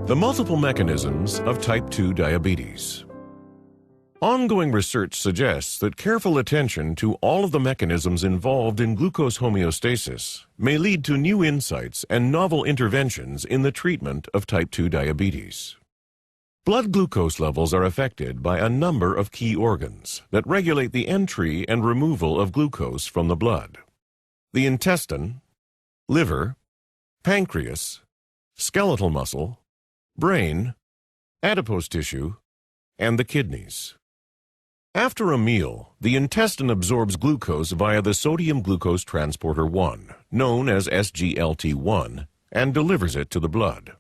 The multiple mechanisms of type 2 diabetes. Ongoing research suggests that careful attention to all of the mechanisms involved in glucose homeostasis may lead to new insights and novel interventions in the treatment of type 2 diabetes. Blood glucose levels are affected by a number of key organs that regulate the entry and removal of glucose from the blood: the intestine, liver, pancreas, skeletal muscle, brain, adipose tissue, and the kidneys. After a meal, the intestine absorbs glucose via the sodium glucose transporter 1, known as SGLT1, and delivers it to the blood.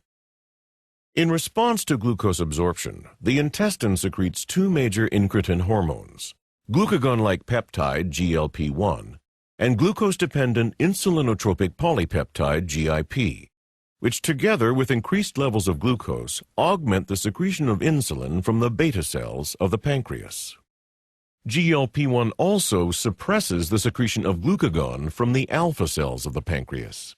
In response to glucose absorption, the intestine secretes two major incretin hormones, glucagon-like peptide GLP-1 and glucose-dependent insulinotropic polypeptide GIP, which together with increased levels of glucose augment the secretion of insulin from the beta cells of the pancreas. GLP-1 also suppresses the secretion of glucagon from the alpha cells of the pancreas.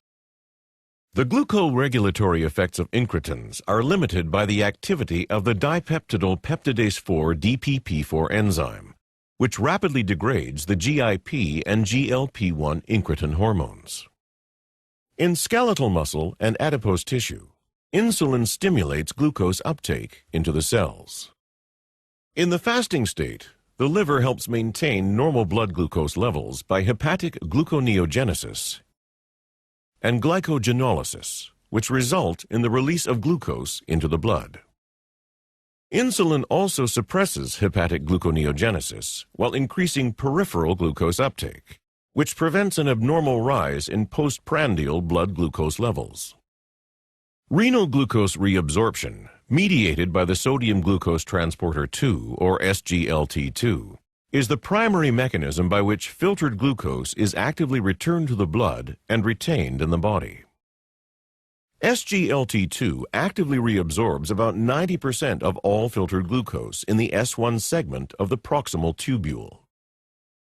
The glucoregulatory effects of incretins are limited by the activity of the dipeptidyl peptidase 4 DPP4 enzyme, which rapidly degrades the GIP and GLP-1 incretin hormones. In skeletal muscle and adipose tissue, insulin stimulates glucose uptake into the cells. In the fasting state, the liver helps maintain normal blood glucose levels by hepatic gluconeogenesis and glycogenolysis, which result in the release of glucose into the blood. Insulin also suppresses hepatic gluconeogenesis while increasing peripheral glucose uptake, which prevents an abnormal rise in postprandial blood glucose levels. Renal glucose reabsorption, mediated by the sodium glucose transporter 2, or SGLT2, is the primary mechanism by which filtered glucose is actively returned to the blood and retained in the body. SGLT2 actively reabsorbs about 90% of all filtered glucose in the S1 segment of the proximal tubule.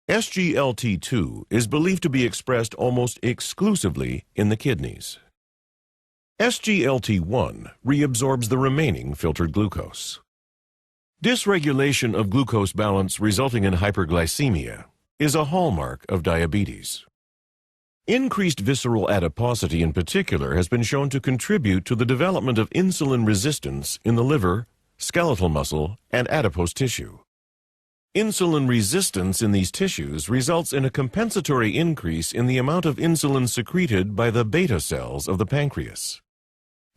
SGLT2 is believed to be expressed almost exclusively in the kidneys. SGLT1 reabsorbs the remaining filtered glucose. Dysregulation of glucose balance resulting in hyperglycemia is a hallmark of diabetes. Increased visceral adiposity in particular has been shown to contribute to the development of insulin resistance in the liver, skeletal muscle, and adipose tissue. Insulin resistance in these tissues results in a compensatory increase in the amount of insulin secreted by the beta cells of the pancreas.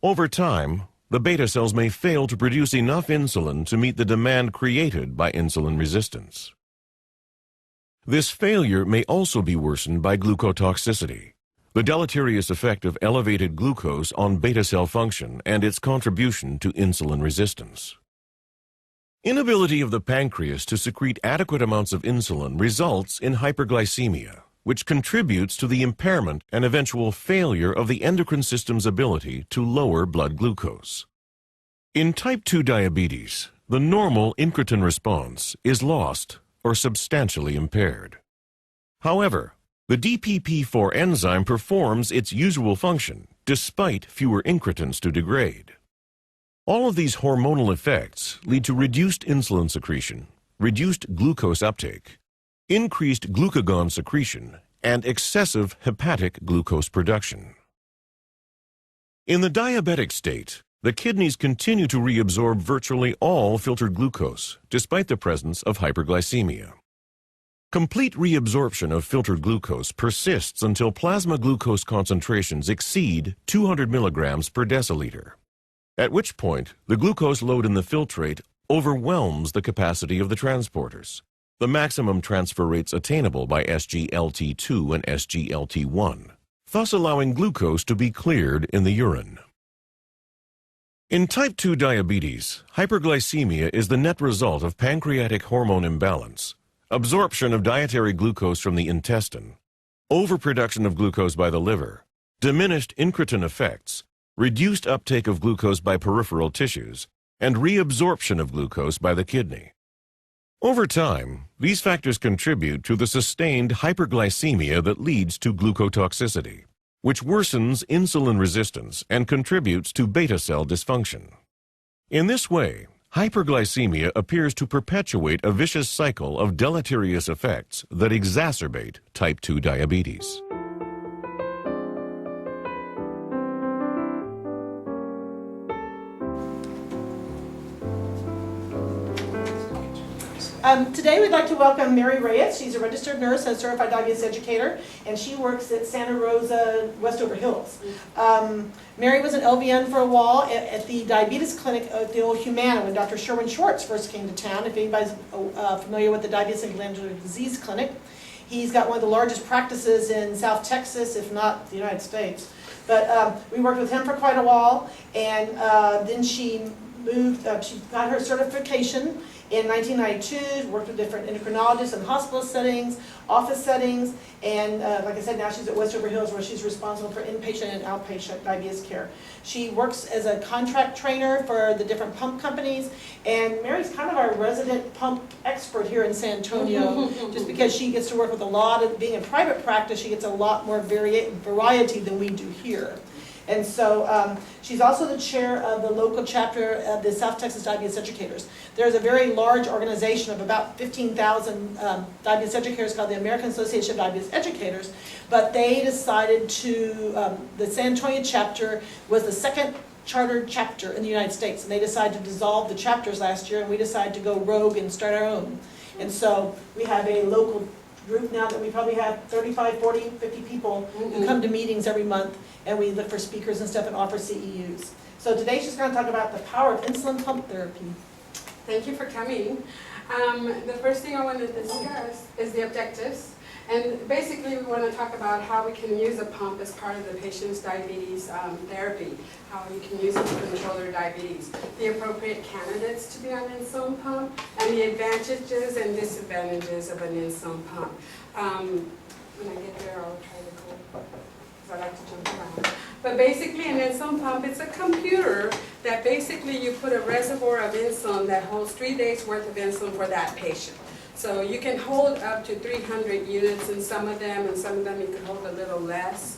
Over time, the beta cells may fail to produce enough insulin to meet the demand created by insulin resistance. This failure may also be worsened by glucotoxicity, the deleterious effect of elevated glucose on beta cell function and its contribution to insulin resistance. Inability of the pancreas to secrete adequate amounts of insulin results in hyperglycemia, which contributes to the impairment and eventual failure of the endocrine system's ability to lower blood glucose. In type 2 diabetes, the normal incretin response is lost or substantially impaired. However, the DPP4 enzyme performs its usual function despite fewer incretins to degrade. All of these hormonal effects lead to reduced insulin secretion, reduced glucose uptake, increased glucagon secretion, and excessive hepatic glucose production. In the diabetic state, the kidneys continue to reabsorb virtually all filtered glucose, despite the presence of hyperglycemia. Complete reabsorption of filtered glucose persists until plasma glucose concentrations exceed 200 milligrams per deciliter, at which point the glucose load in the filtrate overwhelms the capacity of the transporters, the maximum transfer rates attainable by SGLT2 and SGLT1, thus allowing glucose to be cleared in the urine. In type 2 diabetes, hyperglycemia is the net result of pancreatic hormone imbalance, absorption of dietary glucose from the intestine, overproduction of glucose by the liver, diminished incretin effects, reduced uptake of glucose by peripheral tissues, and reabsorption of glucose by the kidney. Over time, these factors contribute to the sustained hyperglycemia that leads to glucotoxicity, which worsens insulin resistance and contributes to beta cell dysfunction. In this way, hyperglycemia appears to perpetuate a vicious cycle of deleterious effects that exacerbate type 2 diabetes. Today we'd like to welcome Mary Reyes. She's a registered nurse and a certified diabetes educator, and she works at Santa Rosa, Westover Hills. Mary was an LVN for a while at the diabetes clinic at the old Humana when Dr. Sherwin Schwartz first came to town, if anybody's familiar with the Diabetes and Glandular Disease Clinic. He's got one of the largest practices in South Texas, if not the United States. But we worked with him for quite a while, and then she moved, she got her certification in 1992, worked with different endocrinologists in hospital settings, office settings, and like I said, now she's at Westover Hills where she's responsible for inpatient and outpatient diabetes care. She works as a contract trainer for the different pump companies, and Mary's kind of our resident pump expert here in San Antonio, just because she gets to work with a lot of, being in private practice, she gets a lot more variety than we do here. And so she's also the chair of the local chapter of the South Texas Diabetes Educators. There's a very large organization of about 15,000 diabetes educators called the American Association of Diabetes Educators, but they decided to, the San Antonio chapter was the second chartered chapter in the United States, and they decided to dissolve the chapters last year, and we decided to go rogue and start our own. And so we have a local group now that we probably have 35, 40, 50 people who come to meetings every month, and we look for speakers and stuff and offer CEUs. So today she's going to talk about the power of insulin pump therapy. Thank you for coming. The first thing I want to discuss is the objectives. And basically we want to talk about how we can use a pump as part of the patient's diabetes therapy, how you can use it to control their diabetes, the appropriate candidates to be on an insulin pump, and the advantages and disadvantages of an insulin pump. When I get there, I'll try to go, because I like to jump around. But basically an insulin pump, it's a computer that basically you put a reservoir of insulin that holds 3 days worth of insulin for that patient. So you can hold up to 300 units in some of them, and some of them you can hold a little less.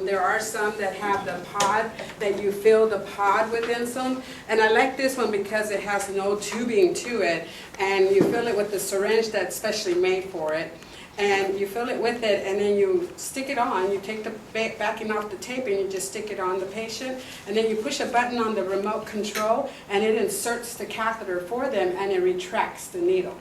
There are some that have the pod, that you fill the pod with insulin. And I like this one because it has no tubing to it, and you fill it with the syringe that's specially made for it. And you fill it with it, and then you stick it on. You take the backing off the tape, and you just stick it on the patient. And then you push a button on the remote control, and it inserts the catheter for them, and it retracts the needle.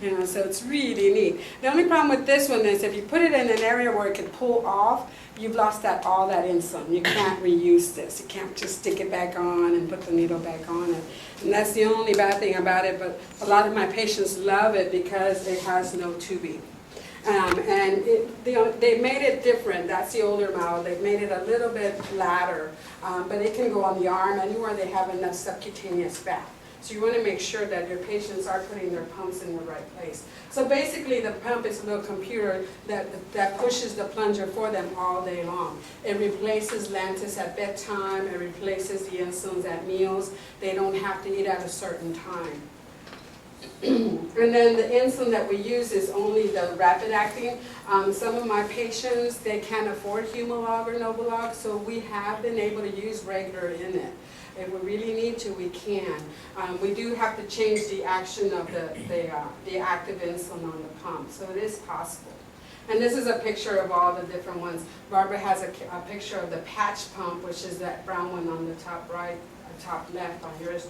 You know, so it's really neat. The only problem with this one is if you put it in an area where it can pull off, you've lost all that insulin. You can't reuse this. You can't just stick it back on and put the needle back on it. And that's the only bad thing about it, but a lot of my patients love it because it has no tubing. And they made it different. That's the older model. They've made it a little bit flatter, but it can go on the arm anywhere they have enough subcutaneous fat. So you want to make sure that your patients are putting their pumps in the right place. So basically the pump is a little computer that pushes the plunger for them all day long. It replaces Lantus at bedtime. It replaces the insulins at meals. They don't have to eat at a certain time. And then the insulin that we use is only the rapid acting. Some of my patients, they can't afford Humalog or Novolog, so we have been able to use regular in it. If we really need to, we can. We do have to change the action of the active insulin on the pump, so it is possible. And this is a picture of all the different ones. Barbara has a picture of the patch pump, which is that brown one on the top right, or top left on yours.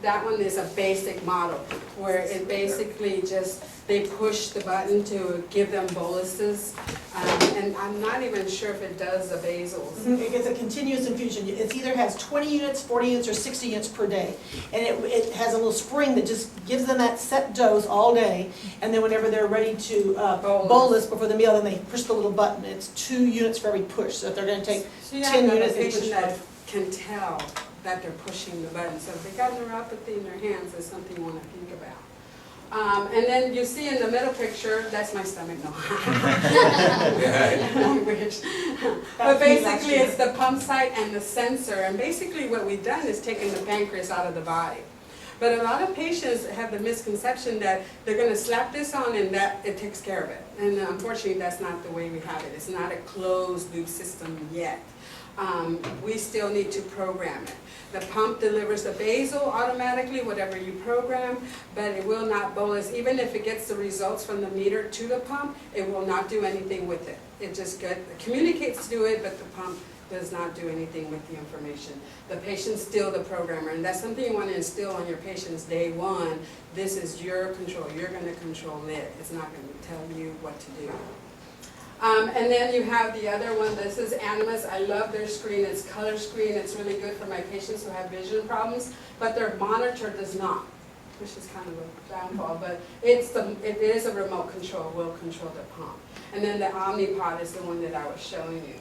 That one is a basic model where it basically just, they push the button to give them boluses. And I'm not even sure if it does the basals. It gets a continuous infusion. It either has 20 units, 40 units, or 60 units per day. And it has a little spring that just gives them that set dose all day. And then whenever they're ready to bolus before the meal, then they push the little button. It's 2 units for every push. So if they're going to take 10 units, they push that can tell that they're pushing the button. So if they got neuropathy in their hands, there's something you want to think about. And then you see in the middle picture, that's my stomach, no. I wish. But basically it's the pump site and the sensor. And basically what we've done is taken the pancreas out of the body. But a lot of patients have the misconception that they're going to slap this on and that it takes care of it. And unfortunately that's not the way we have it. It's not a closed loop system yet. we still need to program it. The pump delivers the basal automatically, whatever you program, but it will not bolus. Even if it gets the results from the meter to the pump, it will not do anything with it. It just communicates to it, but the pump does not do anything with the information. The patient's still the programmer, and that's something you want to instill on your patients day one. This is your control. You're going to control it. It's not going to tell you what to do. And then you have the other one. This is Animas. I love their screen. It's color screen. It's really good for my patients who have vision problems, but their monitor does not, which is kind of a downfall, but it is a remote control. Will control the pump. And then the Omnipod is the one that I was showing you.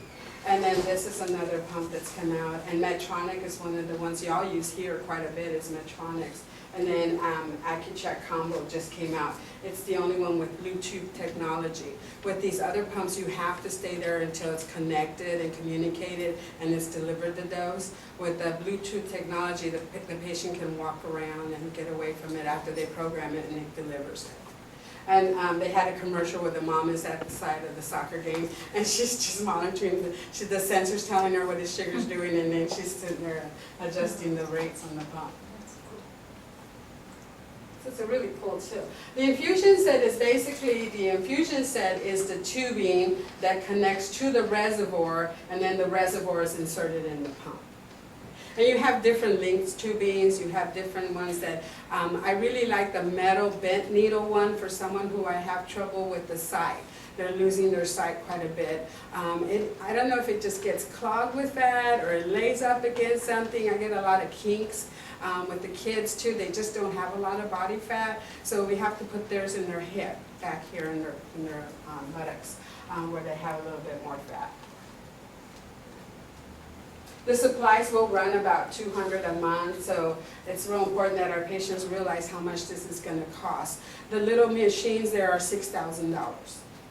And then this is another pump that's come out. And Medtronic is one of the ones y'all use here quite a bit, is Medtronic's. And then AccuCheck Combo just came out. It's the only one with Bluetooth technology. With these other pumps, you have to stay there until it's connected and communicated and it's delivered the dose. With the Bluetooth technology, the patient can walk around and get away from it after they program it and it delivers it. And they had a commercial where the mom is at the side of the soccer game, and she's just monitoring, the sensor's telling her what his sugar's doing, and then she's sitting there adjusting the rates on the pump. So it's a really cool tool. The infusion set is basically, the infusion set is the tubing that connects to the reservoir, and then the reservoir is inserted in the pump. And you have different lengths tubings, you have different ones that, I really like the metal bent needle one for someone who I have trouble with the sight. They're losing their sight quite a bit. I don't know if it just gets clogged with that or it lays up against something. I get a lot of kinks with the kids too. They just don't have a lot of body fat, so we have to put theirs in their hip, back here in their buttocks, where they have a little bit more fat. The supplies will run about $200 a month, so it's real important that our patients realize how much this is going to cost. The little machines there are $6,000,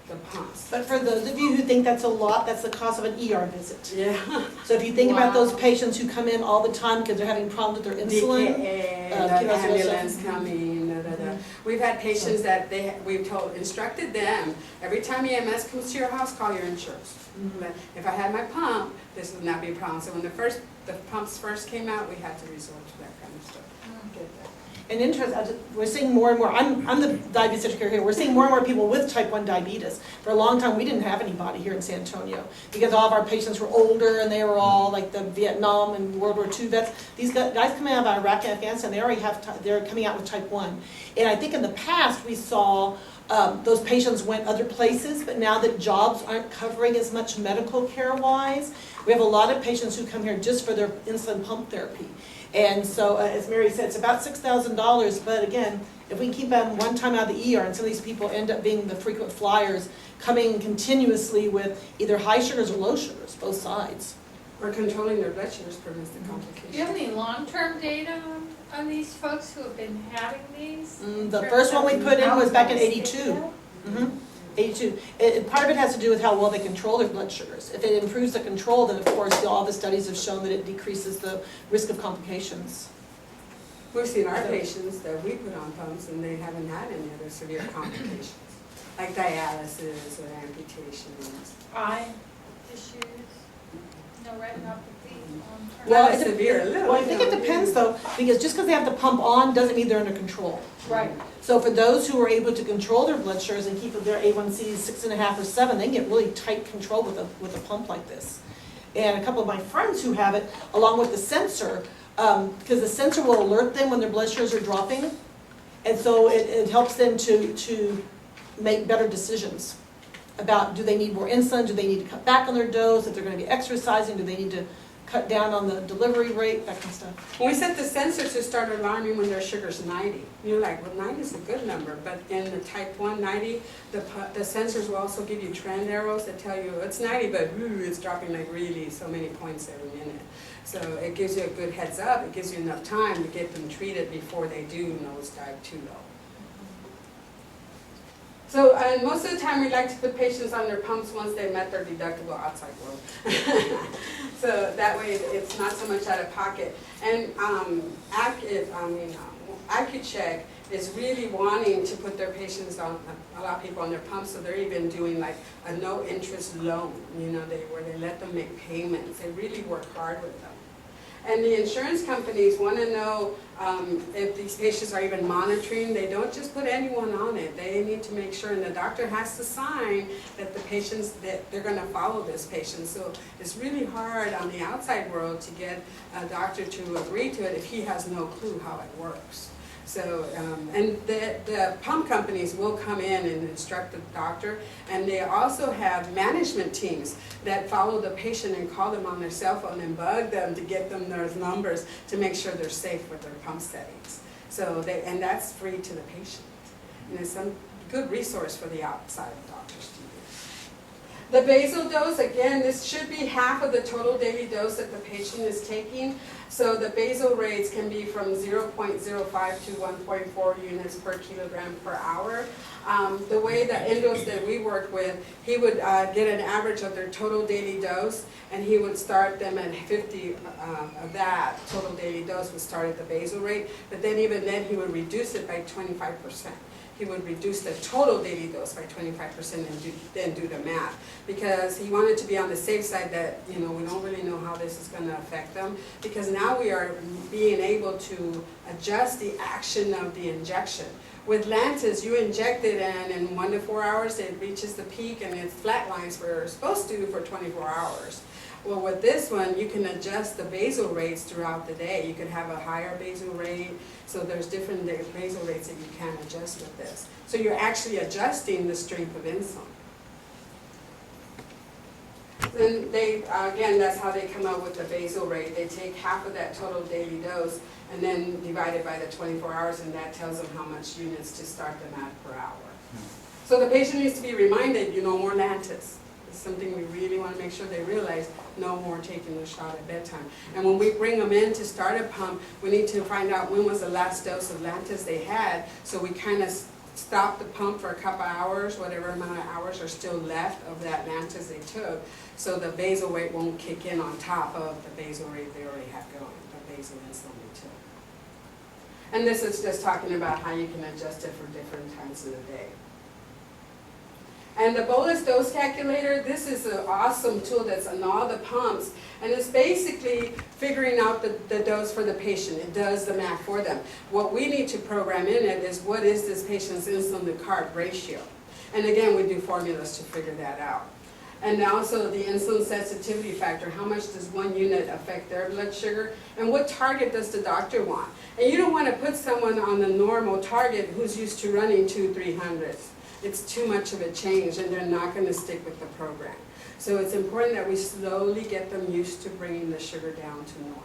the pumps. But for those of you who think that's a lot, that's the cost of an ER visit. Yeah. So if you think about those patients who come in all the time because they're having problems with their insulin, the ambulance coming. We've had patients that we've instructed them, every time EMS comes to your house, call your insurance. If I had my pump, this would not be a problem. So when the pumps first came out, we had to resort to that kind of stuff. And interesting, we're seeing more and more, I'm the diabetes educator here, we're seeing more and more people with type 1 diabetes. For a long time, we didn't have anybody here in San Antonio because all of our patients were older and they were all like the Vietnam and World War II vets. These guys coming out of Iraq and Afghanistan, they already they're coming out with type 1. And I think in the past, we saw those patients went other places, but now that jobs aren't covering as much medical care-wise, we have a lot of patients who come here just for their insulin pump therapy. And so, as Mary said, it's about $6,000, but again, if we can keep them one time out of the ER, and some of these people end up being the frequent flyers, coming continuously with either high sugars or low sugars, both sides. Or controlling their blood sugars prevents the complications. Do you have any long-term data on these folks who have been having these? The first one we put in was back in '82. 82. Part of it has to do with how well they control their blood sugars. If it improves the control, then of course all the studies have shown that it decreases the risk of complications. We've seen our patients that we put on pumps and they haven't had any other severe complications, like dialysis or amputations. Eye issues, no retinopathy. Well, it's severe. Well, I think it depends though, because just because they have the pump on doesn't mean they're under control. Right. So for those who are able to control their blood sugars and keep their A1Cs 6.5 or 7, they can get really tight control with a pump like this. And a couple of my friends who have it, along with the sensor, because the sensor will alert them when their blood sugars are dropping, and so it helps them to make better decisions about do they need more insulin, do they need to cut back on their dose, if they're going to be exercising, do they need to cut down on the delivery rate, that kind of stuff. When we set the sensor to start alarming when their sugar's 90, you're like, well, 90 is a good number, but in the type 1 90, the sensors will also give you trend arrows that tell you it's 90, but it's dropping like really so many points every minute. So it gives you a good heads up, it gives you enough time to get them treated before they do nosedive too low. So, and most of the time we like to put patients on their pumps once they met their deductible outside world. So that way it's not so much out of pocket. And AccuCheck is really wanting to put their patients on, allow people on their pumps, so they're even doing like a no interest loan, where they let them make payments. They really work hard with them. And the insurance companies want to know if these patients are even monitoring. They don't just put anyone on it. They need to make sure, and the doctor has to sign that the patients, that they're going to follow this patient. So it's really hard on the outside world to get a doctor to agree to it if he has no clue how it works. So, and the pump companies will come in and instruct the doctor, and they also have management teams that follow the patient and call them on their cell phone and bug them to get them those numbers to make sure they're safe with their pump settings. So and that's free to the patient. And it's some good resource for the outside doctors to use. The basal dose, again, this should be half of the total daily dose that the patient is taking. So the basal rates can be from 0.05 to 1.4 units per kilogram per hour. The way the endos that we worked with, he would get an average of their total daily dose, and he would start them at 50 of that total daily dose would start at the basal rate, but then even then he would reduce it by 25%. He would reduce the total daily dose by 25% and then do the math, because he wanted to be on the safe side that, we don't really know how this is going to affect them, because now we are being able to adjust the action of the injection. With Lantus, you inject it and in 1 to 4 hours it reaches the peak and it flatlines where it's supposed to for 24 hours. Well, with this one, you can adjust the basal rates throughout the day. You could have a higher basal rate, so there's different basal rates that you can adjust with this. So you're actually adjusting the strength of insulin. Then they, again, that's how they come up with the basal rate. They take half of that total daily dose and then divide it by the 24 hours, and that tells them how much units to start them at per hour. So the patient needs to be reminded, more Lantus. It's something we really want to make sure they realize, no more taking the shot at bedtime. And when we bring them in to start a pump, we need to find out when was the last dose of Lantus they had, so we kind of stop the pump for a couple hours, whatever amount of hours are still left of that Lantus they took, so the basal rate won't kick in on top of the basal rate they already have going, the basal insulin they took. And this is just talking about how you can adjust it for different times of the day. And the bolus dose calculator, this is an awesome tool that's on all the pumps, and it's basically figuring out the dose for the patient. It does the math for them. What we need to program in it is, what is this patient's insulin to carb ratio? And again, we do formulas to figure that out. And also the insulin sensitivity factor, how much does 1 unit affect their blood sugar, and what target does the doctor want? And you don't want to put someone on the normal target who's used to running 200-300s. It's too much of a change, and they're not going to stick with the program. So it's important that we slowly get them used to bringing the sugar down to normal.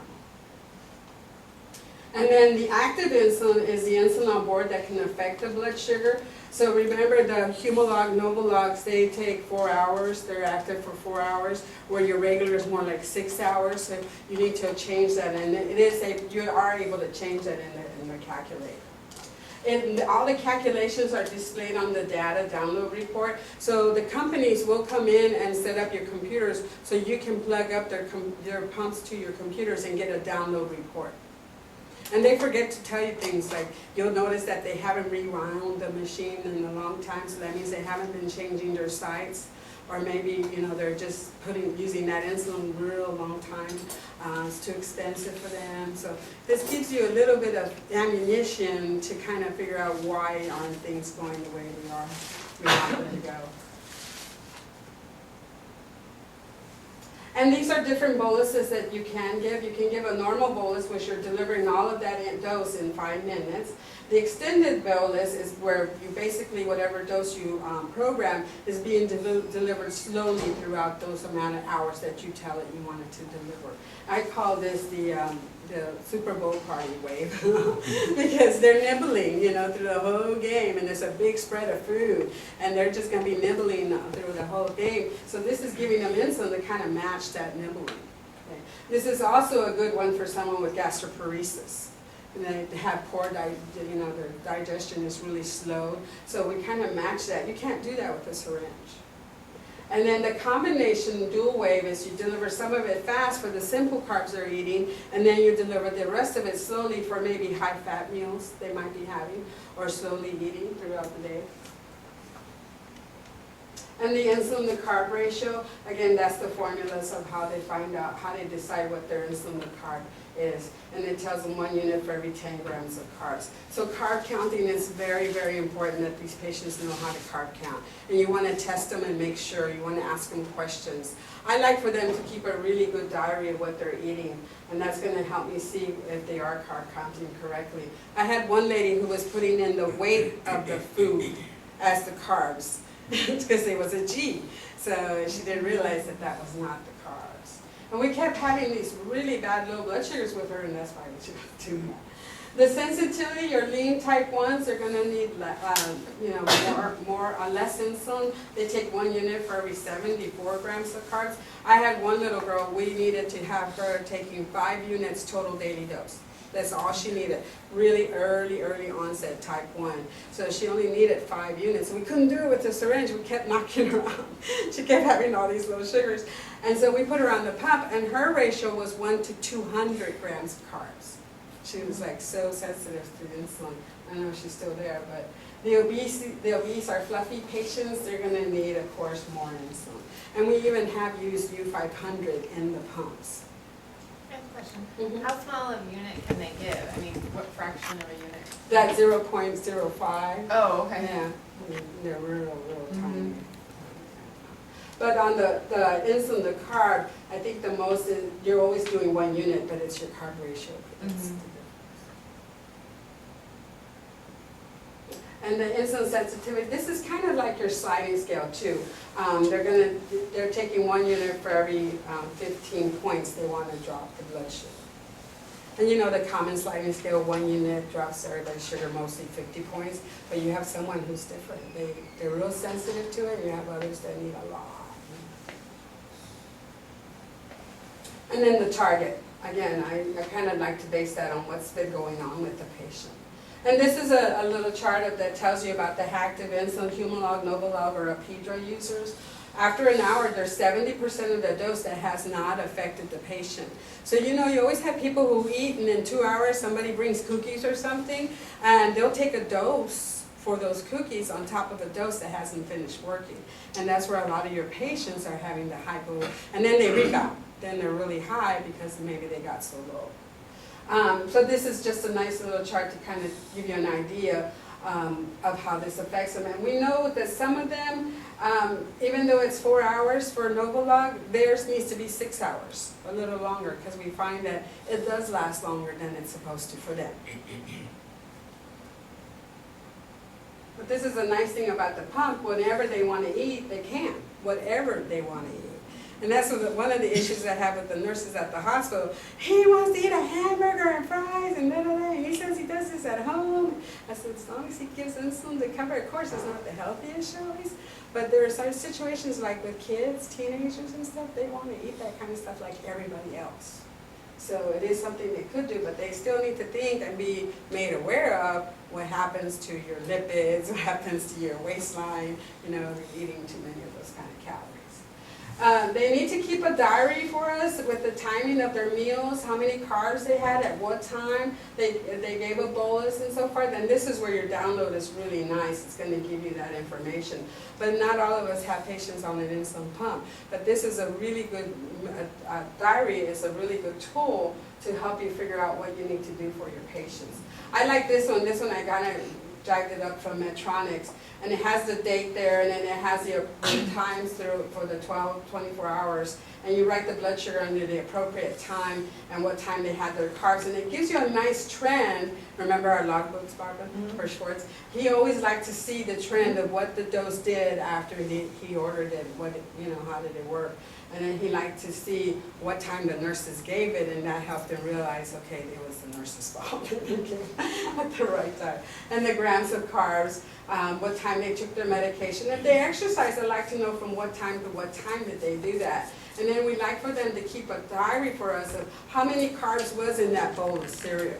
And then the active insulin is the insulin on board that can affect the blood sugar. So remember, the Humalog, Novalogs, they take 4 hours. They're active for 4 hours, where your regular is more like 6 hours. So you need to change that, and you are able to change that in the calculator. And all the calculations are displayed on the data download report. So the companies will come in and set up your computers so you can plug up their pumps to your computers and get a download report. And they forget to tell you things like, you'll notice that they haven't rewound the machine in a long time, so that means they haven't been changing their sites. Or maybe, they're just using that insulin real long time. It's too expensive for them. So this gives you a little bit of ammunition to kind of figure out why aren't things going the way we want them to go. And these are different boluses that you can give. You can give a normal bolus, which you're delivering all of that dose in 5 minutes. The extended bolus is where you basically, whatever dose you program is being delivered slowly throughout those amount of hours that you tell it you want it to deliver. I call this the Super Bowl party wave because they're nibbling, through the whole game, and there's a big spread of food, and they're just going to be nibbling through the whole game. So this is giving them insulin to kind of match that nibbling. Okay. This is also a good one for someone with gastroparesis. And they have poor, their digestion is really slow. So we kind of match that. You can't do that with a syringe. And then the combination dual wave is you deliver some of it fast for the simple carbs they're eating, and then you deliver the rest of it slowly for maybe high-fat meals they might be having, or slowly eating throughout the day. And the insulin to carb ratio, again, that's the formulas of how they find out, how they decide what their insulin to carb is. And it tells them 1 unit for every 10 grams of carbs. So carb counting is very, very important that these patients know how to carb count. And you want to test them and make sure, you want to ask them questions. I like for them to keep a really good diary of what they're eating, and that's going to help me see if they are carb counting correctly. I had one lady who was putting in the weight of the food as the carbs, because it was a G. So she didn't realize that that was not the carbs. And we kept having these really bad low blood sugars with her, and that's why we should do that. The sensitivity, your lean type 1s, they're going to need less insulin. They take 1 unit for every 74 grams of carbs. I had one little girl, we needed to have her taking 5 units total daily dose. That's all she needed. Really early onset type 1. So she only needed 5 units. We couldn't do it with the syringe. We kept knocking her out. She kept having all these low sugars. And so we put her on the pump, and her ratio was 1 to 200 grams of carbs. She was like so sensitive to insulin. I know she's still there, but the obese are fluffy patients. They're going to need, of course, more insulin. And we even have used U500 in the pumps. I have a question. Mhm. How small of a unit can they give? I mean, what fraction of a unit? That 0.05. Oh, okay. Yeah, they're real tiny. But on the insulin, the carb, I think the most is, you're always doing 1 unit, but it's your carb ratio. That's the And the insulin sensitivity, this is kind of like your sliding scale too. They're taking 1 unit for every 15 points they want to drop the blood sugar. And you know the common sliding scale, 1 unit drops everybody's sugar mostly 50 points, but you have someone who's different. They're real sensitive to it, and you have others that need a lot. And then the target. Again, I kind of like to base that on what's been going on with the patient. And this is a little chart that tells you about the Hacktivism, insulin, Humalog, Novolog, or Apidra users. After an hour, there's 70% of the dose that has not affected the patient. So you know, you always have people who eat, and in 2 hours somebody brings cookies or something, and they'll take a dose for those cookies on top of a dose that hasn't finished working. And that's where a lot of your patients are having the hypo, and then they rebound. Then they're really high because maybe they got so low. So this is just a nice little chart to kind of give you an idea of how this affects them. And we know that some of them, even though it's 4 hours for Novolog, theirs needs to be 6 hours, a little longer, because we find that it does last longer than it's supposed to for them. But this is a nice thing about the pump. Whenever they want to eat, they can, whatever they want to eat. And that's one of the issues I have with the nurses at the hospital. He wants to eat a hamburger and fries and da-da-da. He says he does this at home. I said, as long as he gives insulin to cover, of course, it's not the healthiest choice. But there are some situations like with kids, teenagers and stuff, they want to eat that kind of stuff like everybody else. So it is something they could do, but they still need to think and be made aware of what happens to your lipids, what happens to your waistline, you know, eating too many of those kind of calories. They need to keep a diary for us with the timing of their meals, how many carbs they had at what time, they gave a bolus and so forth. And this is where your download is really nice. It's going to give you that information. But not all of us have patients on an insulin pump. But this is a really good, diary is a really good tool to help you figure out what you need to do for your patients. I like this one. This one I got it. Dragged it up from Medtronics, and it has the date there, and then it has the times through for the 24 hours, and you write the blood sugar under the appropriate time and what time they had their carbs, and it gives you a nice trend. Remember our logbooks, Barbara, for Schwartz? He always liked to see the trend of what the dose did after he ordered it, how did it work. And then he liked to see what time the nurses gave it, and that helped him realize, okay, it was the nurse's fault at the right time. And the grams of carbs, what time they took their medication. If they exercise, I'd like to know from what time to what time did they do that. And then we like for them to keep a diary for us of how many carbs was in that bowl of cereal.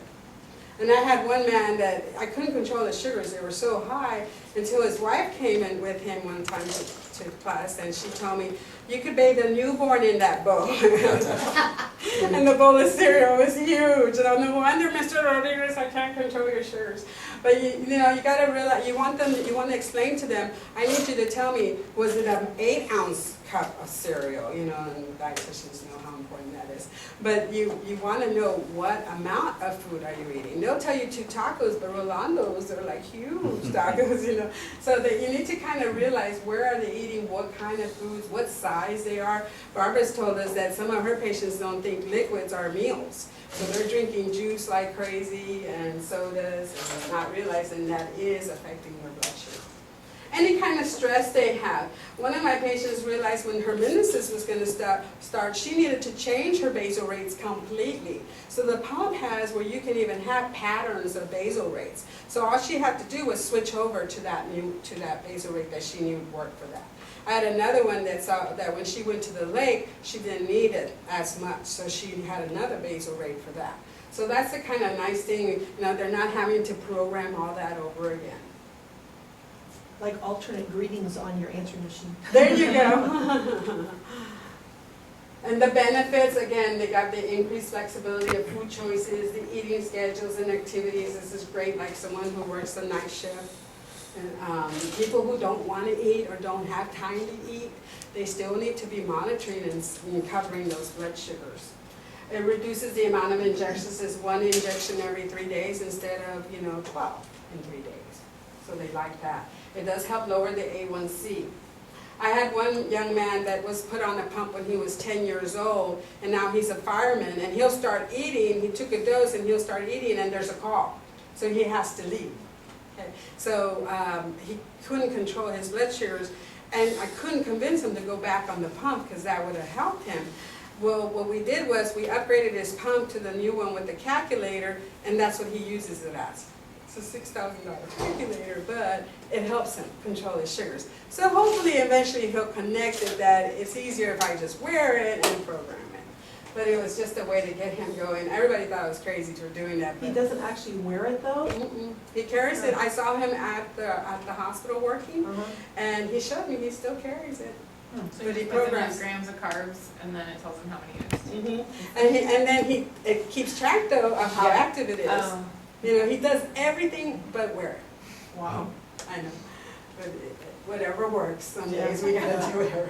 And I had one man that I couldn't control the sugars, they were so high, until his wife came in with him one time to class, and she told me, you could bathe a newborn in that bowl. And the bowl of cereal was huge. And no wonder, Mr. Rodriguez, I can't control your sugars. But you know, you gotta realize, you want to explain to them, I need you to tell me, was it an 8-ounce cup of cereal? You know, and dietitians know how important that is. But you want to know what amount of food are you eating. They'll tell you 2 tacos, but Rolando's are like huge tacos, you know. So that you need to kind of realize where are they eating, what kind of foods, what size they are. Barbara's told us that some of her patients don't think liquids are meals. So they're drinking juice like crazy and sodas and not realizing that is affecting their blood sugar. Any kind of stress they have. One of my patients realized when her menses was going to start, she needed to change her basal rates completely. So the pump has where you can even have patterns of basal rates. So all she had to do was switch over to that basal rate that she knew would work for that. I had another one that saw that when she went to the lake, she didn't need it as much, so she had another basal rate for that. So that's the kind of nice thing, you know, they're not having to program all that over again. Like alternate greetings on your answering machine. There you go. And the benefits, again, they got the increased flexibility of food choices, the eating schedules and activities. This is great, like someone who works a night shift. And, people who don't want to eat or don't have time to eat, they still need to be monitoring and covering those blood sugars. It reduces the amount of injections. It's 1 injection every 3 days instead of, 12 in 3 days. So they like that. It does help lower the A1C. I had one young man that was put on a pump when he was 10 years old, and now he's a fireman, and he'll start eating. He took a dose, and he'll start eating, and there's a call. So he has to leave. Okay. So he couldn't control his blood sugars, and I couldn't convince him to go back on the pump because that would have helped him. Well, what we did was we upgraded his pump to the new one with the calculator, and that's what he uses it as. It's a $6,000 calculator, but it helps him control his sugars. So hopefully eventually he'll connect it that it's easier if I just wear it and program it. But it was just a way to get him going. Everybody thought I was crazy for doing that. He doesn't actually wear it though? He carries it. I saw him at the hospital working, and he showed me he still carries it. So But he he puts in programs. grams of carbs, and then it tells him how many units. And then it keeps track though of how active it is. He does everything but wear it. Wow. I know. But whatever works. Some days we gotta do whatever.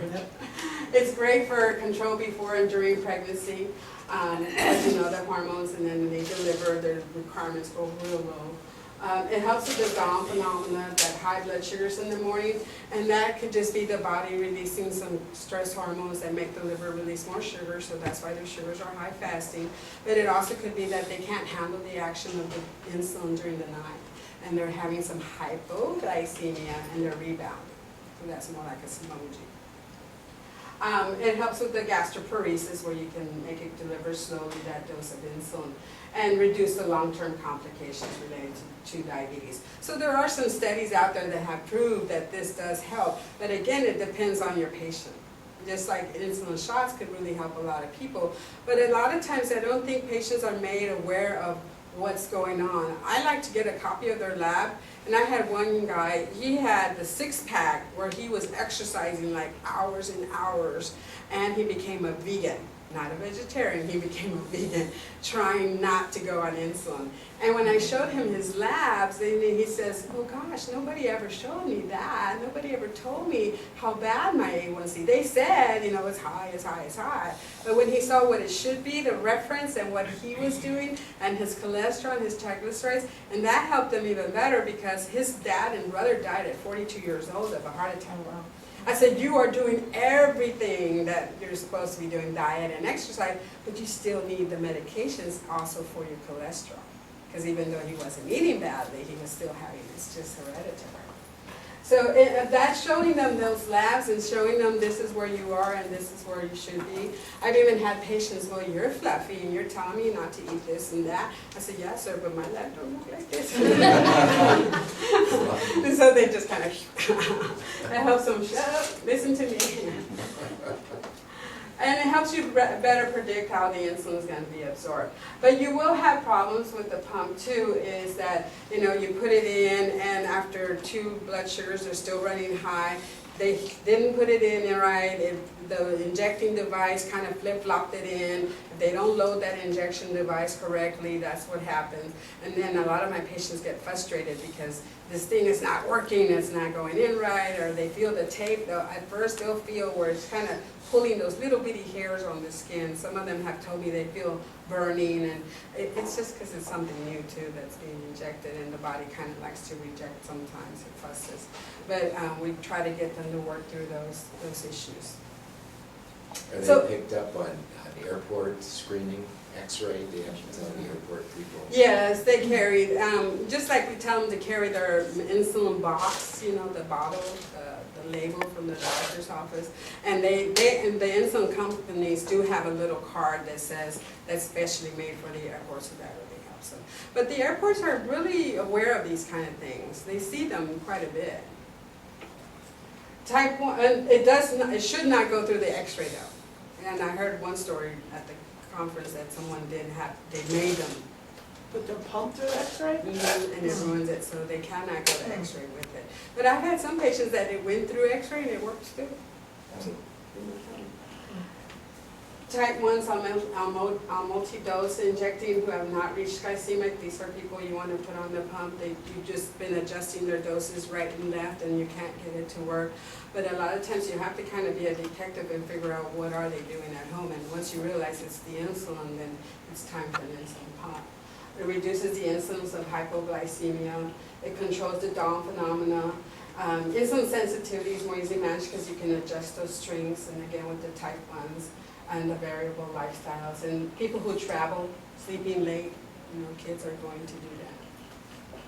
It's great for control before and during pregnancy. As you know, the hormones, and then when they deliver, their requirements go real low. It helps with the Down phenomena, that high blood sugars in the morning, and that could just be the body releasing some stress hormones that make the liver release more sugar, so that's why their sugars are high fasting. But it also could be that they can't handle the action of the insulin during the night, and they're having some hypoglycemia, and they're rebounding. So that's more like a smoothie. It helps with the gastroparesis, where you can make it deliver slowly that dose of insulin, and reduce the long-term complications related to diabetes. So there are some studies out there that have proved that this does help, but again, it depends on your patient. Just like insulin shots could really help a lot of people, but a lot of times I don't think patients are made aware of what's going on. I like to get a copy of their lab, and I had one guy, he had the 6-pack where he was exercising like hours and hours, and he became a vegan. Not a vegetarian, he became a vegan, trying not to go on insulin. And when I showed him his labs, he says, oh gosh, nobody ever showed me that. Nobody ever told me how bad my A1C. They said, it's high, it's high, it's high. But when he saw what it should be, the reference and what he was doing, and his cholesterol and his triglycerides, and that helped him even better because his dad and brother died at 42 years old of a heart attack. I said, you are doing everything that you're supposed to be doing, diet and exercise, but you still need the medications also for your cholesterol. Because even though he wasn't eating badly, he was still having it. It's just hereditary. So that's showing them those labs and showing them this is where you are and this is where you should be. I've even had patients, well, you're fluffy and you're telling me not to eat this and that. I said, yes, sir, but my lab don't look like this. And so they just kind of, that helps them shut up, listen to me. And it helps you better predict how the insulin is going to be absorbed. But you will have problems with the pump too, is that, you know, you put it in and after 2 blood sugars are still running high. They didn't put it in right. The injecting device kind of flip-flopped it in. If they don't load that injection device correctly, that's what happens. And then a lot of my patients get frustrated because this thing is not working, it's not going in right, or they feel the tape. At first they'll feel where it's kind of pulling those little bitty hairs on the skin. Some of them have told me they feel burning, and it's just because it's something new too that's being injected, and the body kind of likes to reject sometimes, it fusses. But we try to get them to work through those issues. Are they So- picked up on airport screening, X-ray? They have to tell the airport people? Yes, they carry, just like we tell them to carry their insulin box, you know, the bottle, the label from the doctor's office. And and the insulin companies do have a little card that says that's specially made for the airport, so that really helps them. But the airports are really aware of these kind of things. They see them quite a bit. Type 1, and it should not go through the X-ray though. And I heard one story at the conference that someone they made them. Put the pump through X-ray? And it ruins it, so they cannot go to X-ray with it. But I've had some patients that it went through X-ray and it works too. Type 1s on multidose injecting who have not reached glycemic. These are people you want to put on the pump. You've just been adjusting their doses right and left and you can't get it to work. But a lot of times you have to kind of be a detective and figure out what are they doing at home. And once you realize it's the insulin, then it's time for an insulin pump. It reduces the incidence of hypoglycemia. It controls the Dawn phenomena. Insulin sensitivity is more easy managed because you can adjust those strengths, and again with the type 1s and the variable lifestyles. And people who travel, sleeping late, you know, kids are going to do that.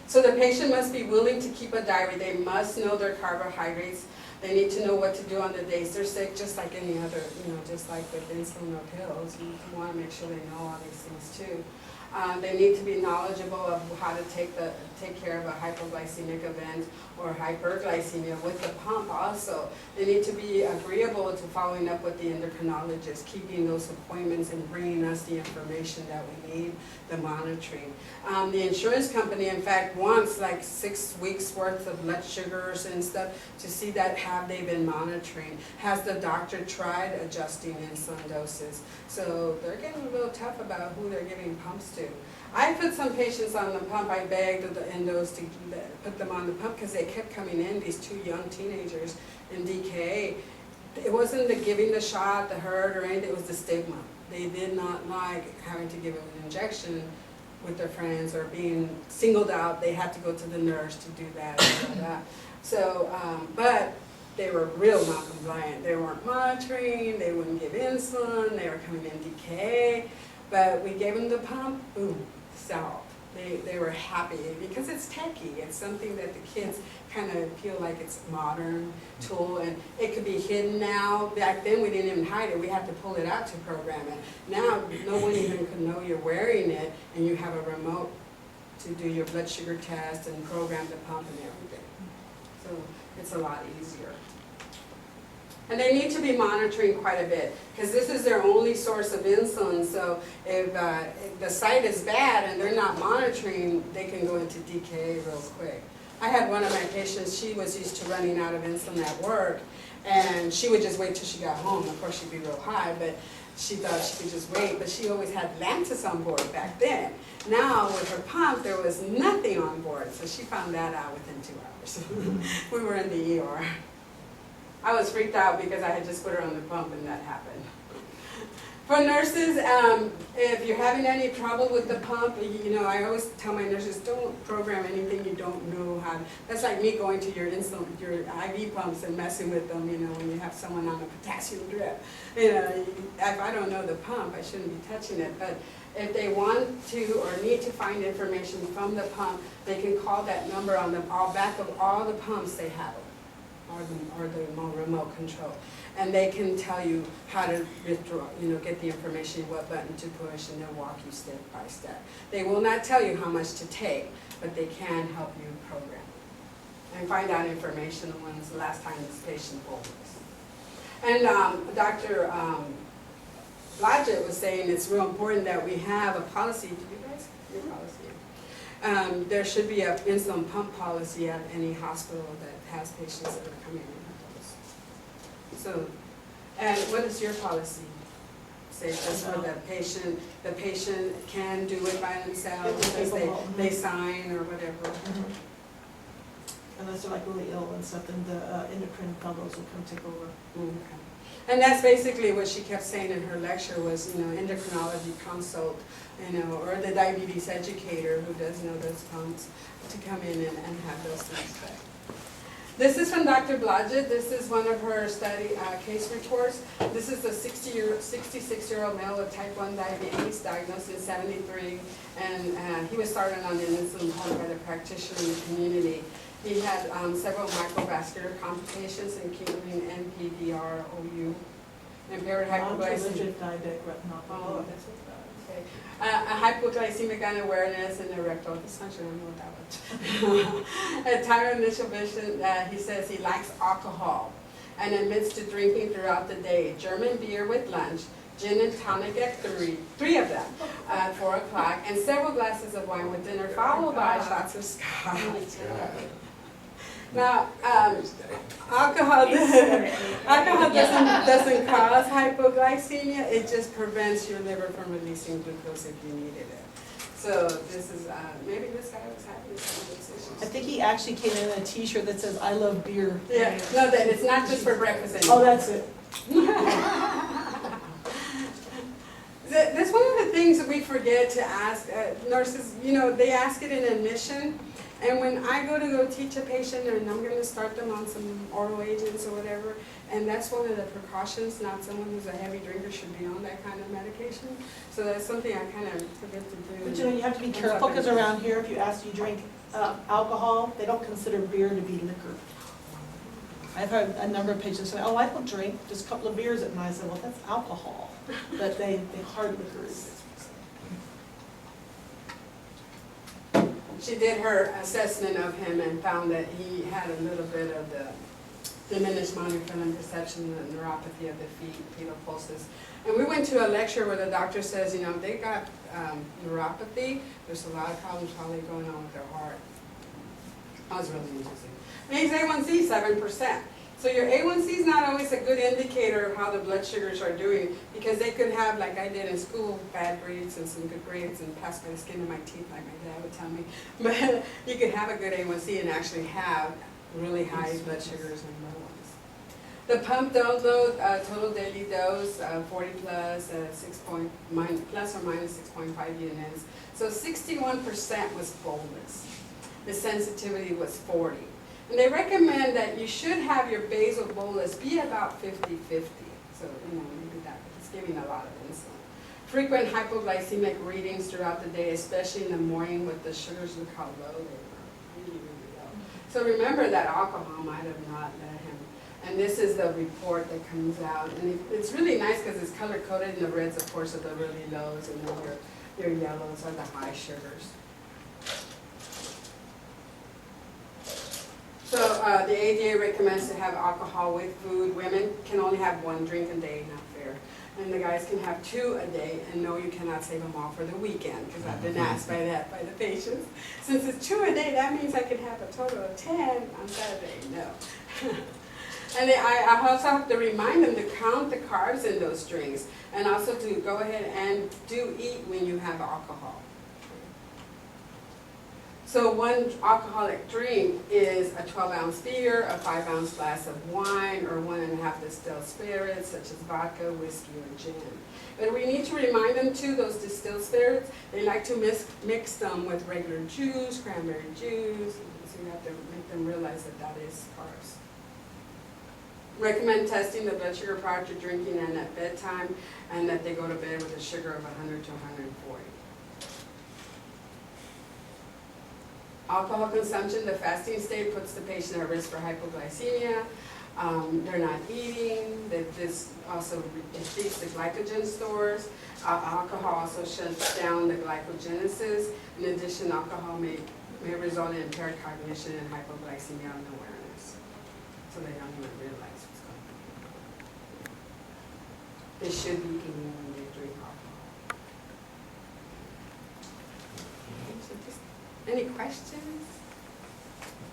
So the patient must be willing to keep a diary. They must know their carbohydrates. They need to know what to do on the days they're sick, just like any other, you know, just like with insulin or pills. You want to make sure they know all these things too. They need to be knowledgeable of how to take care of a hypoglycemic event or hyperglycemia with the pump also. They need to be agreeable to following up with the endocrinologist, keeping those appointments and bringing us the information that we need, the monitoring. The insurance company, in fact, wants like 6 weeks worth of blood sugars and stuff to see that have they been monitoring. Has the doctor tried adjusting insulin doses? So they're getting a little tough about who they're giving pumps to. I put some patients on the pump. I begged the endos to put them on the pump because they kept coming in, these 2 young teenagers in DKA. It wasn't the giving the shot, the hurt or anything, it was the stigma. They did not like having to give an injection with their friends or being singled out. They had to go to the nurse to do that and all that. So, but they were real non-compliant. They weren't monitoring, they wouldn't give insulin, they were coming in DKA. But we gave them the pump, boom, solved. They were happy because it's techy. It's something that the kids kind of feel like it's a modern tool, and it could be hidden now. Back then we didn't even hide it. We had to pull it out to program it. Now no one even could know you're wearing it, and you have a remote to do your blood sugar test and program the pump and everything. So it's a lot easier. And they need to be monitoring quite a bit because this is their only source of insulin. So if the site is bad and they're not monitoring, they can go into DKA real quick. I had one of my patients, she was used to running out of insulin at work, and she would just wait till she got home. Of course, she'd be real high, but she thought she could just wait. But she always had Lantus on board back then. Now, with her pump, there was nothing on board, so she found that out within 2 hours. We were in the ER. I was freaked out because I had just put her on the pump and that happened. For nurses, if you're having any trouble with the pump, you know, I always tell my nurses, don't program anything you don't know how. That's like me going to your insulin, your IV pumps and messing with them, you know, when you have someone on a potassium drip. You know, if I don't know the pump, I shouldn't be touching it. But if they want to or need to find information from the pump, they can call that number on the back of all the pumps they have. Or the remote control, and they can tell you how to withdraw, you know, get the information, what button to push, and they'll walk you step by step. They will not tell you how much to take, but they can help you program and find out information on when's the last time this patient pulled this. And Dr. Blodgett was saying it's real important that we have a policy. Do you guys have your policy? There should be an insulin pump policy at any hospital that has patients that are coming in. So, and what is your policy? Say just for the patient can do it by themselves because they sign or whatever. Unless they're like really ill and stuff, then the endocrine fellows will come take over. Okay. And that's basically what she kept saying in her lecture was, you know, endocrinology consult, you know, or the diabetes educator who does know those pumps to come in and have those things checked. This is from Dr. Blodgett. This is one of her study case reports. This is a 66-year-old male with type 1 diabetes diagnosed in '73, and he was started on an insulin pump by the practitioner in the community. He had several microvascular complications, including NPDR-OU, impaired hypoglycemia. Diabetic retinopathy. Oh, that's okay. A hypoglycemic unawareness and erectile dysfunction. I don't know what that was. At time of initial vision, he says he likes alcohol and admits to drinking throughout the day. German beer with lunch, gin and tonic at 3 of them at 4 o'clock, and several glasses of wine with dinner, followed by shots of scotch. Now, alcohol doesn't cause hypoglycemia, it just prevents your liver from releasing glucose if you needed it. So this is, maybe this guy was having some of those issues. I think he actually came in a t-shirt that says, "I love beer." Yeah, no, that it's not just for breakfast Oh, anymore. that's it. That's one of the things that we forget to ask nurses, you know, they ask it in admission. And when I go teach a patient and I'm going to start them on some oral agents or whatever, and that's one of the precautions, not someone who's a heavy drinker should be on that kind of medication. So that's something I kind of forget to do. But you know, you have to be careful because around here, if you ask you drink alcohol, they don't consider beer to be liquor. I've heard a number of patients say, "Oh, I don't drink, just a couple of beers at night." I said, "Well, that's alcohol." But they hard liquor is. She did her assessment of him and found that he had a little bit of the diminished monofilament perception, the neuropathy of the feet, fetal pulses. And we went to a lecture where the doctor says, you know, they got neuropathy, there's a lot of problems probably going on with their heart. That was really interesting. And his A1C, 7%. So your A1C is not always a good indicator of how the blood sugars are doing, because they could have, like I did in school, bad grades and some good grades and pass by the skin of my teeth, like my dad would tell me. But you could have a good A1C and actually have really high blood sugars and low ones. The pump download, total daily dose, 40 plus, plus or minus 6.5 units. So 61% was bolus. The sensitivity was 40. And they recommend that you should have your basal bolus be about 50-50. So, you know, maybe that is giving a lot of insulin. Frequent hypoglycemic readings throughout the day, especially in the morning with the sugars, look how low they were, really, really low. So remember that alcohol might have not led him. And this is the report that comes out. And it's really nice because it's color-coded, and the reds, of course, are the really lows, and then your yellows are the high sugars. So the ADA recommends to have alcohol with food. Women can only have 1 drink a day, not fair. And the guys can have 2 a day, and no, you cannot save them all for the weekend, because I've been asked by the patients. Since it's 2 a day, that means I can have a total of 10 on Saturday. No. And I also have to remind them to count the carbs in those drinks, and also to go ahead and do eat when you have alcohol. So 1 alcoholic drink is a 12-ounce beer, a 5-ounce glass of wine, or 1.5 distilled spirits, such as vodka, whiskey, or gin. But we need to remind them too, those distilled spirits, they like to mix them with regular juice, cranberry juice, so you have to make them realize that that is carbs. Recommend testing the blood sugar prior to drinking and at bedtime, and that they go to bed with a sugar of 100 to 140. Alcohol consumption, the fasting state puts the patient at risk for hypoglycemia. They're not eating. This also depletes the glycogen stores. Alcohol also shuts down the glycogenesis. In addition, alcohol may result in impaired cognition and hypoglycemia unawareness. So they don't even realize what's going on. they should be eating when they drink alcohol. So just, any questions?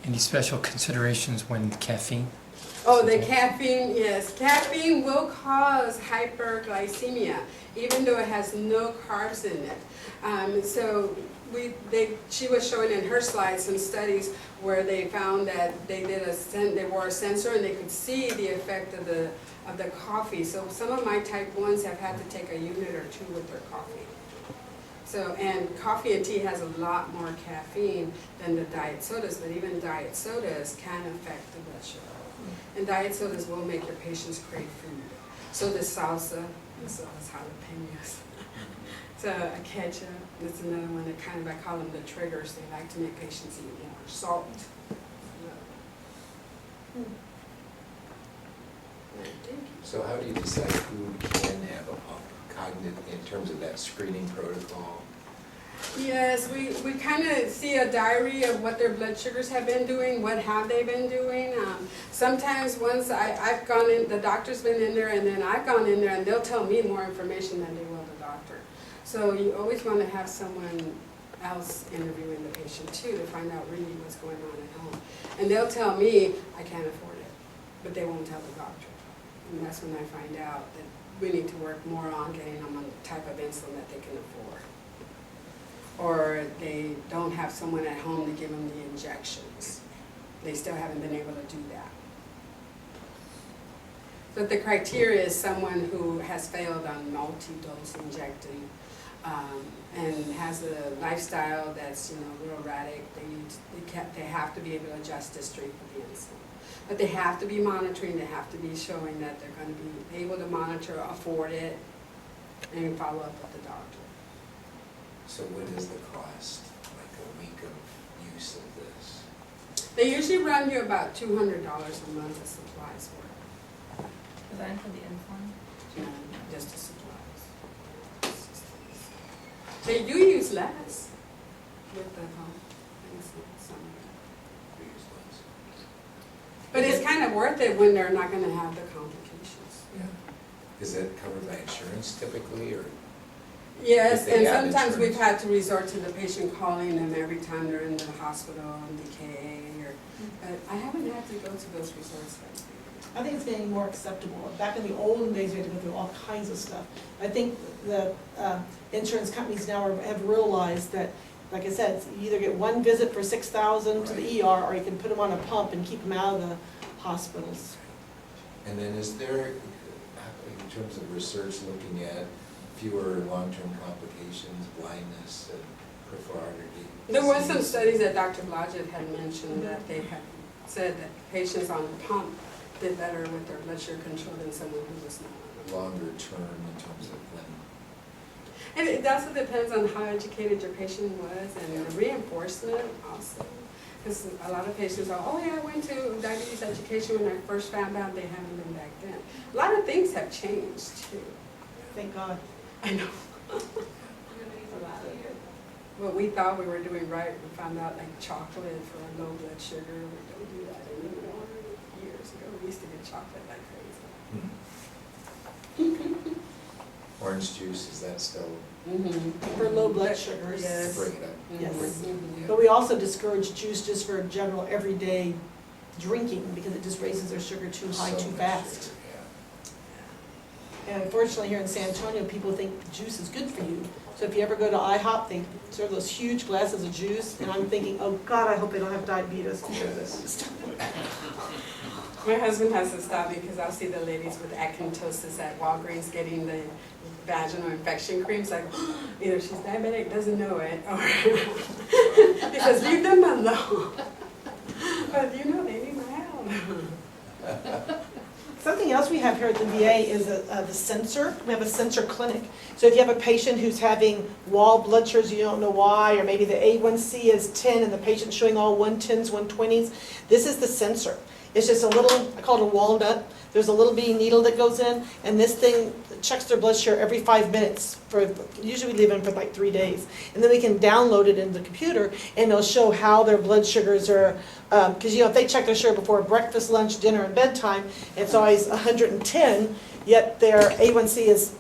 Any special considerations when caffeine? Oh, the caffeine, yes. Caffeine will cause hyperglycemia, even though it has no carbs in it. So she was showing in her slides some studies where they found that they wore a sensor and they could see the effect of the coffee. So some of my type 1s have had to take a unit or 2 with their coffee. So, and coffee and tea has a lot more caffeine than the diet sodas, but even diet sodas can affect the blood sugar. And diet sodas will make your patients crave food. So the salsa, as well as jalapenos. So a ketchup, that's another one that kind of, I call them the triggers. They like to make patients eat more salt. So how do you decide who can have a pump, in terms of that screening protocol? Yes, we kind of see a diary of what their blood sugars have been doing, what have they been doing. Sometimes once I've gone in, the doctor's been in there, and then I've gone in there, and they'll tell me more information than they will the doctor. So you always want to have someone else interviewing the patient too, to find out really what's going on at home. And they'll tell me, I can't afford it, but they won't tell the doctor. And that's when I find out that we need to work more on getting them on the type of insulin that they can afford. Or they don't have someone at home to give them the injections. They still haven't been able to do that. But the criteria is someone who has failed on multidose injecting and has a lifestyle that's real erratic. They have to be able to adjust the strength of the insulin. But they have to be monitoring. They have to be showing that they're going to be able to monitor, afford it, and follow up with the doctor. So what is the cost, like a week of use of this? They usually run you about $200 a month of supplies for it. Is that for the insulin? Just the supplies. They do use less with the insulin. We use less. But it's kind of worth it when they're not going to have the complications. Yeah. Is that covered by insurance typically, or? Yes, If they and have sometimes we've insurance. had to resort to the patient calling them every time they're in the hospital and decay, but I haven't had to go to those resorts lately. I think it's getting more acceptable. Back in the olden days, we had to go through all kinds of stuff. I think the insurance companies now have realized that, like I said, you either get one visit for $6,000 to the ER, or you can put them on a pump and keep them out of the hospitals. And then is there, in terms of research, looking at fewer long-term complications, blindness, and peripheral artery? There were some studies that Dr. Blodgett had mentioned that they had said that patients on the pump did better with their blood sugar control than someone who was not. Longer term in terms of when? And it also depends on how educated your patient was and the reinforcement also. Because a lot of patients are, oh yeah, I went to diabetes education when I first found out. They haven't been back then. A lot of things have changed too. Thank God. I know. What we thought we were doing right, we found out like chocolate for low blood sugar, we don't do that anymore. Years ago, we used to get chocolate like crazy. Orange juice, is that still? For low blood sugars. Yes. Bring it up. Yes. Mhm. But we also discourage juice just for general everyday drinking, because it just raises their sugar too high So too much fast. sugar, And unfortunately, here in San Antonio, people think juice is good for you. So if you ever go to IHOP, they serve those huge glasses of juice, and I'm thinking, oh God, I hope they don't have diabetes because of this. My husband has to stop me because I'll see the ladies with acanthosis at Walgreens getting the vaginal infection creams, like either she's diabetic, doesn't know it, or he says, leave them alone. But they need my help. Something else we have here at the VA is the sensor. We have a sensor clinic. So if you have a patient who's having wall blood sugars, you don't know why, or maybe the A1C is 10 and the patient's showing all 110s, 120s, this is the sensor. It's just a little, I call it a walnut. There's a little bitty needle that goes in, and this thing checks their blood sugar every 5 minutes. Usually we leave them for like 3 days. And then we can download it into the computer, and it'll show how their blood sugars are, because if they check their sugar before breakfast, lunch, dinner, and bedtime, it's always 110, yet their A1C is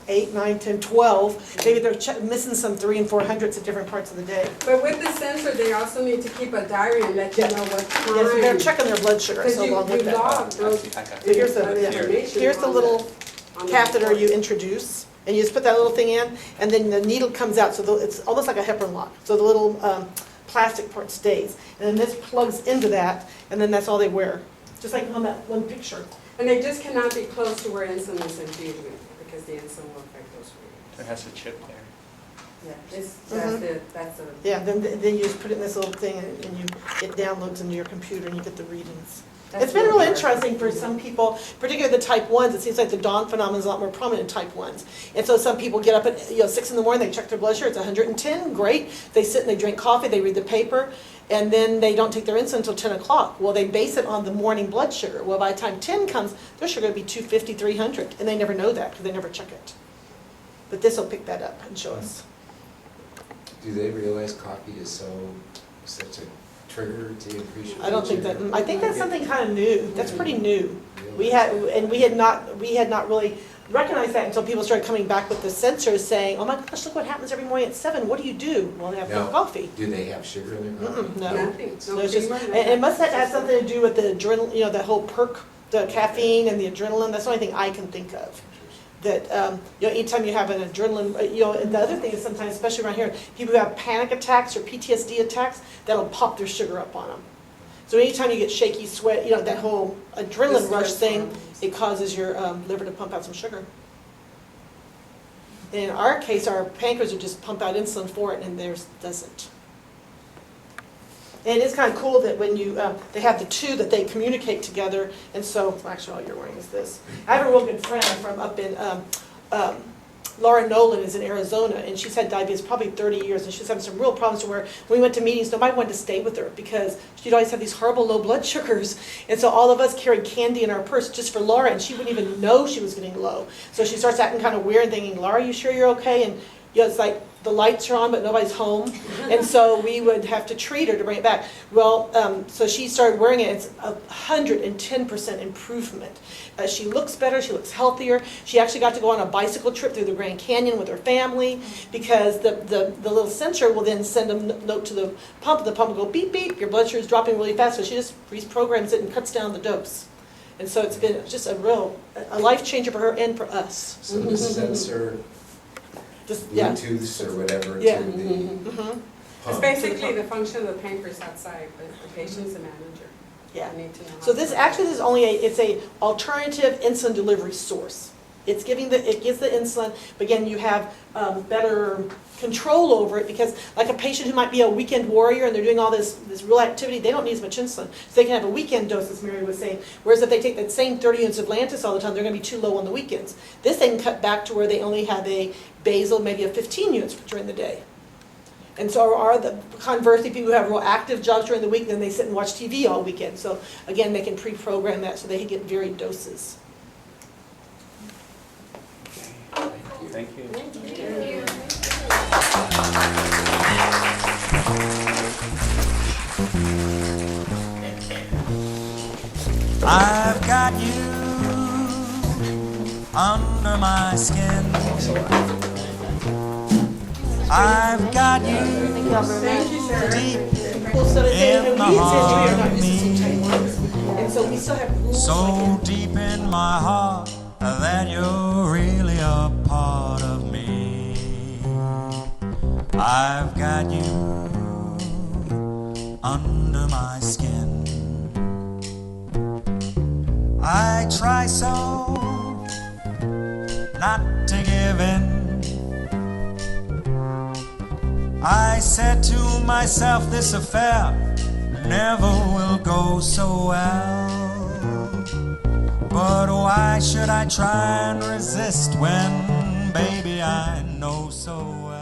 8, 9, 10, 12. Maybe they're missing some 300 and 400s at different parts of the day. But with the sensor, they also need to keep a diary and let you know what time. Yes, they're checking their blood sugar, Because so you along with that. log those So here's the information little on the catheter report. you introduce, and you just put that little thing in, and then the needle comes out, so it's almost like a heparin lock. So the little plastic part stays, and then this plugs into that, and then that's all they wear. Just like on that one picture. And they just cannot be close to where insulin is infused with, because the insulin will affect those readings. It has a chip there. Yeah, that's a. Yeah, then you just put it in this little thing, and it downloads into your computer, and you get the readings. It's been really interesting for some people, particularly the type 1s. It seems like the dawn phenomenon is a lot more prominent in type 1s. And so some people get up at 6 in the morning, they check their blood sugar, it's 110, great. They sit and they drink coffee, they read the paper, and then they don't take their insulin until 10 o'clock. Well, they base it on the morning blood sugar. Well, by the time 10 comes, their sugar will be 250, 300, and they never know that because they never check it. But this will pick that up and show us. Do they realize coffee is such a trigger to increase your? I don't think that, I think that's something kind of new. That's pretty new. Really? We had not really recognized that until people started coming back with the sensors saying, oh my gosh, look what happens every morning at 7. What do you do? Well, they have Now, coffee. Do they have sugar in their coffee? No. Nothing. No, it's just, and it must have had something to do with the adrenaline, the whole perk, the caffeine and the adrenaline. That's the only thing I can think of. That, anytime you have an adrenaline, and the other thing is sometimes, especially around here, people who have panic attacks or PTSD attacks, that'll pop their sugar up on them. So anytime you get shaky sweat, that whole adrenaline rush thing, it causes your liver to pump out some sugar. In our case, our pancreas would just pump out insulin for it, and theirs doesn't. And it's kind of cool that when you, they have the two that they communicate together, and so, actually all you're wearing is this. I have a real good friend from up in, Laura Nolan is in Arizona, and she's had diabetes probably 30 years, and she's having some real problems to where when we went to meetings, nobody wanted to stay with her because she'd always have these horrible low blood sugars. And so all of us carried candy in our purse just for Laura, and she wouldn't even know she was getting low. So she starts acting kind of weird and thinking, Laura, you sure you're okay? And it's like the lights are on, but nobody's home. And so we would have to treat her to bring it back. Well, so she started wearing it. It's 110% improvement. She looks better. She looks healthier. She actually got to go on a bicycle trip through the Grand Canyon with her family because the little sensor will then send a note to the pump. The pump will go beep, beep. Your blood sugar is dropping really fast. So she just reprograms it and cuts down the dose. And so it's been just a life changer for her and for us. So the sensor, Yeah. Bluetooths or whatever Yeah. to the Mm-hmm. pump. It's basically the function of the pancreas outside, but the patient's the manager. Yeah. You need to know how So to this do actually that. is only it's a alternative insulin delivery source. It gives the insulin, but again, you have better control over it because like a patient who might be a weekend warrior and they're doing all this real activity, they don't need as much insulin. So they can have a weekend dose, as Mary was saying. Whereas if they take that same 30 units of Lantus all the time, they're going to be too low on the weekends. This they can cut back to where they only have a basal, maybe a 15 units during the day. And so conversely, people who have real active jobs during the week, then they sit and watch TV all weekend. So again, they can pre-program that so they can get varied doses. Thank you. I've got you under my skin. I've got you Thank you, sir. deep Cool. So in the heart of and me, so we still have rules so like deep in my heart that you're really a part of me. I've got you under my skin. I try so not to give in. I said to myself, this affair never will go so well. But why should I try and resist when, baby, I know so well